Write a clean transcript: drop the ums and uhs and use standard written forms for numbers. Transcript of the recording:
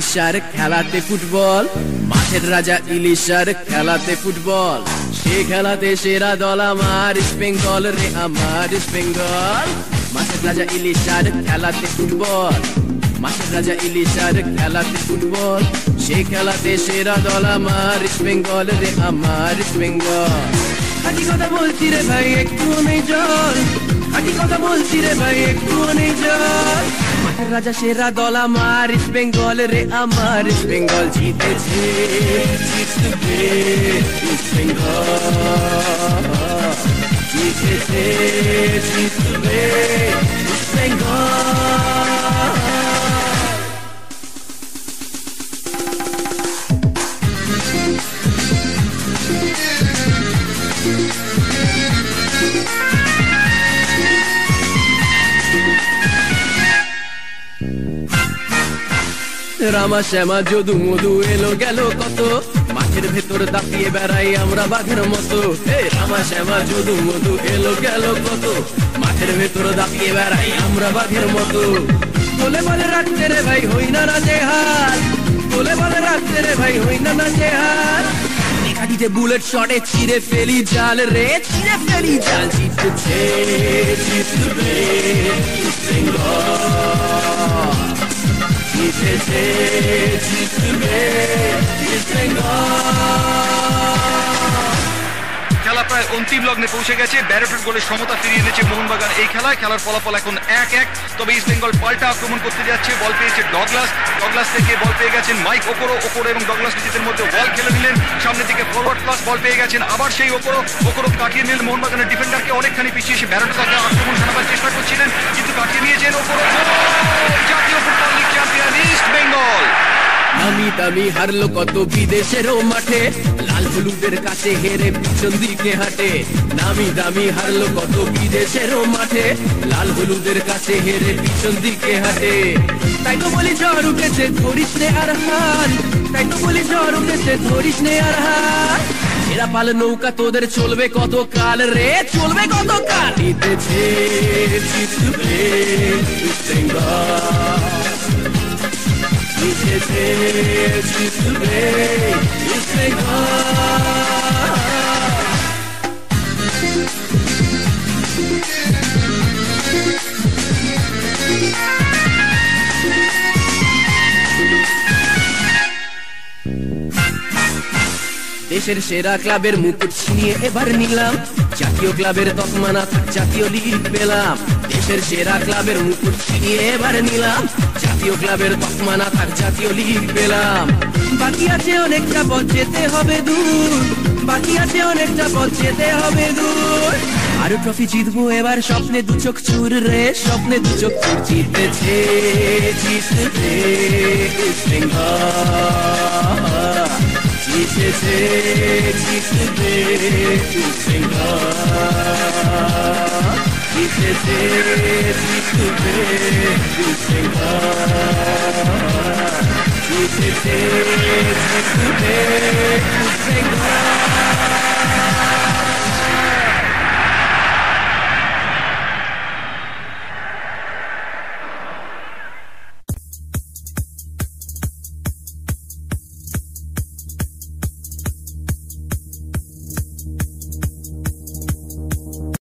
ইলিশার খেলাতে ফুটবল, মাঠের রাজা ইলিশার খেলাতে ফুটবল। সে খেলাতে সেরা দল আমার ইস্ট বেঙ্গল রে, আমার ইস্ট বেঙ্গল। মাঠের রাজা ইলিশার খেলাতে ফুটবল, মাঠের রাজা ইলিশার খেলাতে ফুটবল। সে খেলাতে সেরা দল আমার ইস্ট বেঙ্গল রে, আমার ইস্ট বেঙ্গল। খাঁটি কথা বলছি রে ভাই, একটু নেই জল, খাঁটি কথা বলছি রে ভাই, একটু নেই জল। মাঠের রাজা সেরা দল আমার ইস্ট বেঙ্গল রে, আমার ইস্ট বেঙ্গল। জিতেছে জিতবে ইস্ট বেঙ্গল, জিতেছে জিতবে ইস্ট বেঙ্গল। রামা শ্যামা যদু মধু এলো গেল কত, মাঠের ভেতর দাপিয়ে বেড়াই আমরা বাঘের মতো। রামা শ্যামা যদু মধু এলো গেল কত, মাঠের ভেতর দাপিয়ে বেড়াই আমরা বাঘের মতো। বলে বলে রাখতে রে ভাই হই না নাজেহাল, বলে বলে রাখতে রে ভাই হই না নাজেহাল। কাটিতে বুলেট শটে ছিঁড়ে ফেলি জাল রে, ছিঁড়ে ফেলি জাল। জিতছে জিতবে ইস্ট বেঙ্গল, জিতেছে জিতবে ইস্ট বেঙ্গল। খেলা প্রায় অন্তিম লগ্নে পৌঁছে গেছে। ব্যারেটোর গোলে সমতা ফিরিয়ে এনেছে মোহনবাগান এই খেলায়। খেলার ফলাফল এখন 1-1। তবে ইস্ট বেঙ্গল পাল্টা আক্রমণ করতে যাচ্ছে। বল পেয়েছে ডগলাস, ডগলাস থেকে বল পেয়ে গেছেন মাইক ওকোরো, ওকোরো এবং ডগলাস নিজেদের মধ্যে বল খেলে নিলেন। সামনের দিকে ফরওয়ার্ড ক্লাস বল পেয়ে গেছেন আবার সেই ওকোরো, ওকোরো কাটিয়ে নিলেন মোহনবাগানের ডিফেন্ডারকে অনেকখানি পিছিয়ে এসে ব্যারেটো তাকে আক্রমণ সারাবার চেষ্টা করছিলেন, কিন্তু কাটিয়ে নিয়েছেন ওকোরো। জাতীয় football league champion east Bengal. নামি দামি হারলো কত বিদেশেরও মাঠে, লাল হলুদের কাছে হেরে পিছন দিকে হাঁটে। নামি দামি হারলো কত বিদেশেরও মাঠে, লাল হলুদের কাছে হেরে পিছন দিকে হাঁটে। তাই তো বলি ঝড় উঠেছে ধরিস নে আর হাল, তাই তো বলি ঝড় উঠেছে ধরিস নে আর হাল। এরা পাল নৌকা তোদের চলবে কত কাল রে, চলবে কত কাল। জিতেছে জিতবে ইস্ট বেঙ্গল, জিতেছে জিতবে ইস্ট বেঙ্গল। দেশের সেরা ক্লাবের মুকুট ছিনিয়ে এবার নিলাম, জাতীয় ক্লাবের তকমা না থাক জাতীয় লিগ পেলাম। দেশের সেরা ক্লাবের মুকুট ছিনিয়ে এবার নিলাম, জাতীয় ক্লাবের তকমা না থাক জাতীয় লিগ পেলাম। বাকি আছে অনেকটা পথ যেতে হবে দূর, বাকি আছে অনেকটা পথ যেতে হবে দূর। আরো ট্রফি জিতবো এবার, স্বপ্নে দু চোখ চুর রে, স্বপ্নে দু চোখ চুর। জিতেছে জিতবে ইস্ট বেঙ্গল, জিতেছে জিতবে ইস্ট বেঙ্গল, জিতেছে জিতবে ইস্ট বেঙ্গল, জিতেছে জিতবে